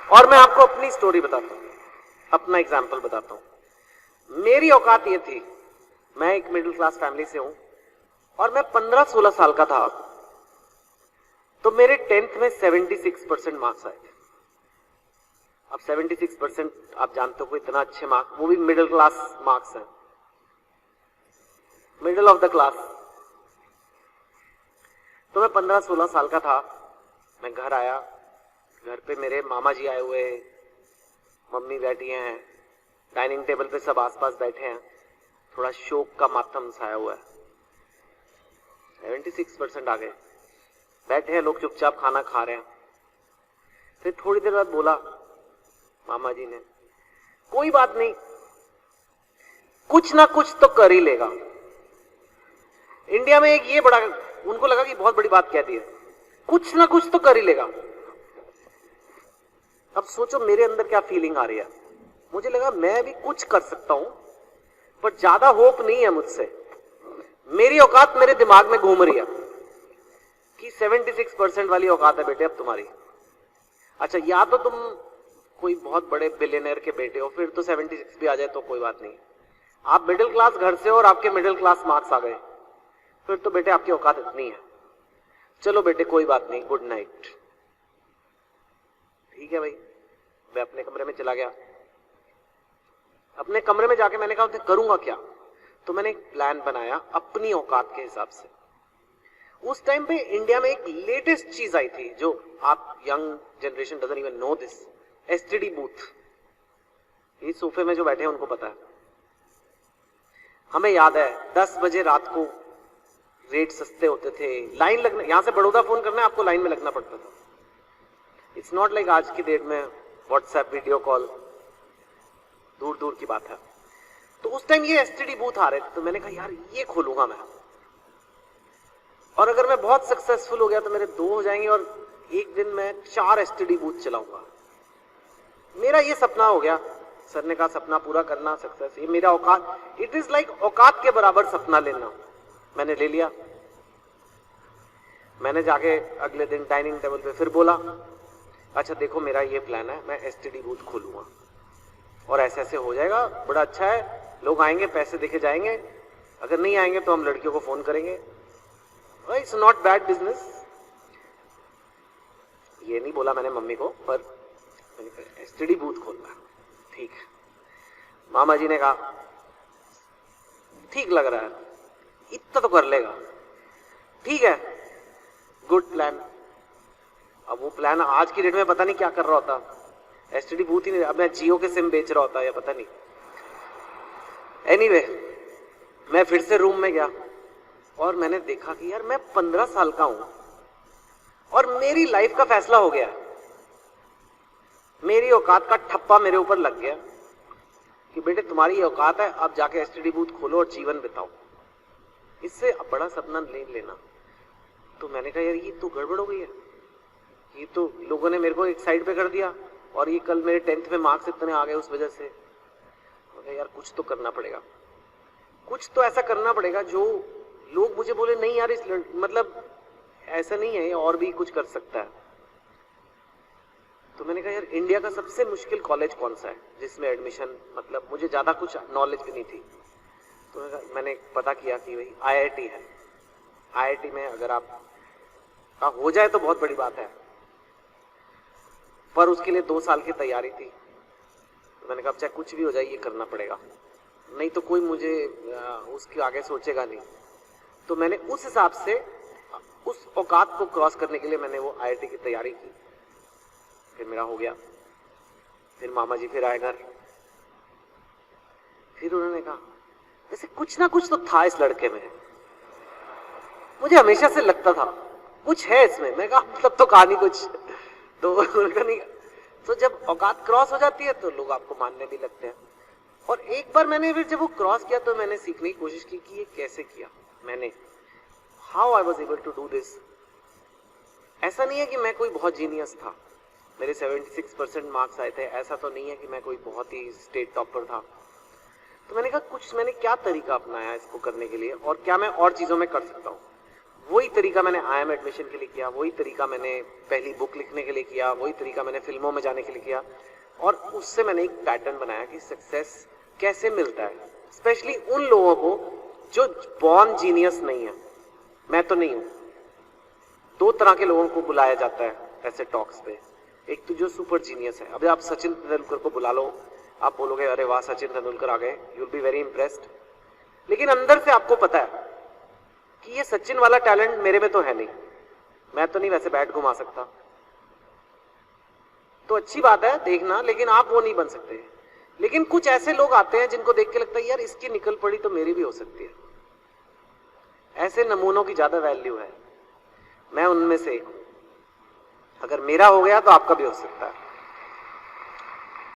और मैं आपको अपनी स्टोरी बताता हूं, अपना एग्जाम्पल बताता हूं। मेरी औकात ये थी, मैं एक मिडिल क्लास फैमिली से हूं और मैं 15-16 साल का था तो मेरे 10th में 76% मार्क्स आए थे। अब 76% आप जानते हो कोई इतना अच्छे मार्क्स, वो भी मिडिल क्लास मार्क्स हैं, मिडिल ऑफ द क्लास। तो मैं 15-16 साल का था, मैं घर आया, घर पे मेरे मामा जी आए हुए, मम्मी बैठी हैं, डाइनिंग टेबल पे सब आसपास बैठे हैं, थोड़ा शोक का मातम छाया हुआ है। 76% आ गए, बैठे हैं लोग चुपचाप खाना खा रहे हैं। फिर थोड़ी देर बाद बोला मामा जी ने, कोई बात नहीं, कुछ ना कुछ तो कर ही लेगा। इंडिया में एक ये बड़ा, उनको लगा कि बहुत बड़ी बात कह दी है, कुछ ना कुछ तो कर ही लेगा। अब सोचो मेरे अंदर क्या फीलिंग आ रही है। मुझे लगा मैं भी कुछ कर सकता हूं, पर ज्यादा होप नहीं है मुझसे। मेरी औकात मेरे दिमाग में घूम रही है कि 76% वाली औकात है बेटे अब तुम्हारी। अच्छा, या तो तुम कोई बहुत बड़े बिलियनर के बेटे हो, फिर तो 76 भी आ जाए तो कोई बात नहीं। आप मिडिल क्लास घर से हो और आपके मिडिल क्लास मार्क्स आ गए, फिर तो बेटे आपकी औकात इतनी है। चलो बेटे कोई बात नहीं, गुड नाइट। ठीक है भाई, मैं अपने कमरे में चला गया। अपने कमरे में जाके मैंने कहा करूंगा क्या, तो मैंने एक प्लान बनाया अपनी औकात के हिसाब से। उस टाइम पे इंडिया में एक लेटेस्ट चीज आई थी जो आप young generation doesn't even know this, STD booth. ये सोफे में जो बैठे हैं उनको पता है। हमें याद है 10 बजे रात को रेट सस्ते होते थे, लाइन लगना, यहां से बड़ौदा फोन करना है आपको लाइन में लगना पड़ता था। इट्स नॉट लाइक आज की डेट में व्हाट्सएप वीडियो कॉल, दूर दूर की बात है। तो उस टाइम ये एसटीडी बूथ आ रहे थे, तो मैंने कहा यार ये खोलूंगा मैं, और अगर मैं बहुत सक्सेसफुल हो गया तो मेरे 2 हो जाएंगे और एक दिन मैं 4 एसटीडी बूथ चलाऊंगा। मेरा ये सपना हो गया। सर ने कहा सपना पूरा करना, सक्सेस, ये मेरा औकात, इट इज लाइक औकात के बराबर सपना लेना। मैंने ले लिया। मैंने जाके अगले दिन डाइनिंग टेबल पे फिर बोला, अच्छा देखो मेरा ये प्लान है, मैं एसटीडी बूथ खोलूंगा और ऐसे ऐसे हो जाएगा, बड़ा अच्छा है, लोग आएंगे, पैसे देके जाएंगे, अगर नहीं आएंगे तो हम लड़कियों को फोन करेंगे, इट्स नॉट बैड बिजनेस। ये नहीं बोला मैंने मम्मी को, पर मैंने एसटीडी बूथ खोलना, ठीक है। मामा जी ने कहा ठीक लग रहा है, इतना तो कर लेगा, ठीक है, गुड प्लान। अब वो प्लान आज की डेट में पता नहीं क्या कर रहा होता, एसटीडी बूथ ही नहीं, अब मैं जियो के सिम बेच रहा होता या पता नहीं। एनीवे, मैं फिर से रूम में गया और मैंने देखा कि यार मैं 15 साल का हूं और मेरी लाइफ का फैसला हो गया। मेरी औकात का ठप्पा मेरे ऊपर लग गया कि बेटे तुम्हारी औकात है, अब जाके एसटीडी बूथ खोलो और जीवन बिताओ, इससे अब बड़ा सपना नहीं लेना। तो मैंने कहा यार ये तो गड़बड़ हो गई है, ये तो लोगों ने मेरे को एक साइड पे कर दिया और ये कल मेरे 10th में मार्क्स इतने आ गए उस वजह से। यार कुछ तो करना पड़ेगा, कुछ तो ऐसा करना पड़ेगा जो लोग मुझे बोले नहीं यार इस मतलब ऐसा नहीं है, और भी कुछ कर सकता है। तो मैंने कहा यार इंडिया का सबसे मुश्किल कॉलेज कौन सा है जिसमें एडमिशन, मतलब मुझे ज्यादा कुछ नॉलेज भी नहीं थी। तो मैंने पता किया कि भाई आईआईटी है। आईआईटी में अगर आप हो जाए तो बहुत बड़ी बात है, पर उसके लिए 2 साल की तैयारी थी। तो मैंने कहा चाहे कुछ भी हो जाए ये करना पड़ेगा, नहीं तो कोई मुझे उसके आगे सोचेगा नहीं। तो मैंने उस हिसाब से उस औकात को क्रॉस करने के लिए मैंने वो आईआईटी की तैयारी की। फिर मेरा हो गया। फिर मामा जी फिर आए घर, फिर उन्होंने कहा वैसे कुछ ना कुछ तो था इस लड़के में, मुझे हमेशा से लगता था कुछ है इसमें। मैं कहा मतलब तो कहा नहीं कुछ, तो उनका नहीं। तो जब औकात क्रॉस हो जाती है तो लोग आपको मानने भी लगते हैं। और एक बार मैंने फिर जब वो क्रॉस किया तो मैंने सीखने की कोशिश की कि ये कैसे किया मैंने, how I was able to do this. ऐसा नहीं है कि मैं कोई बहुत जीनियस था, मेरे 76% मार्क्स आए थे, ऐसा तो नहीं है कि मैं कोई बहुत ही स्टेट टॉपर था। तो मैंने कहा कुछ मैंने क्या तरीका अपनाया इसको करने के लिए और क्या मैं और चीजों में कर सकता हूँ। वही तरीका मैंने IIM एडमिशन के लिए किया, वही तरीका मैंने पहली बुक लिखने के लिए किया, वही तरीका मैंने फिल्मों में जाने के लिए किया, और उससे मैंने एक पैटर्न बनाया कि सक्सेस कैसे मिलता है, स्पेशली उन लोगों को जो बॉर्न जीनियस नहीं है। मैं तो नहीं हूं। दो तरह के लोगों को बुलाया जाता है ऐसे टॉक्स पे, एक तो जो सुपर जीनियस है। अब आप सचिन तेंदुलकर को बुला लो, आप बोलोगे अरे वाह सचिन तेंदुलकर आ गए, you will be very impressed, लेकिन अंदर से आपको पता है कि ये सचिन वाला टैलेंट मेरे में तो है नहीं, मैं तो नहीं वैसे बैट घुमा सकता। तो अच्छी बात है देखना, लेकिन आप वो नहीं बन सकते। लेकिन कुछ ऐसे लोग आते हैं जिनको देख के लगता है यार इसकी निकल पड़ी तो मेरी भी हो सकती है। ऐसे नमूनों की ज्यादा वैल्यू है, मैं उनमें से एक हूं। अगर मेरा हो गया तो आपका भी हो सकता है।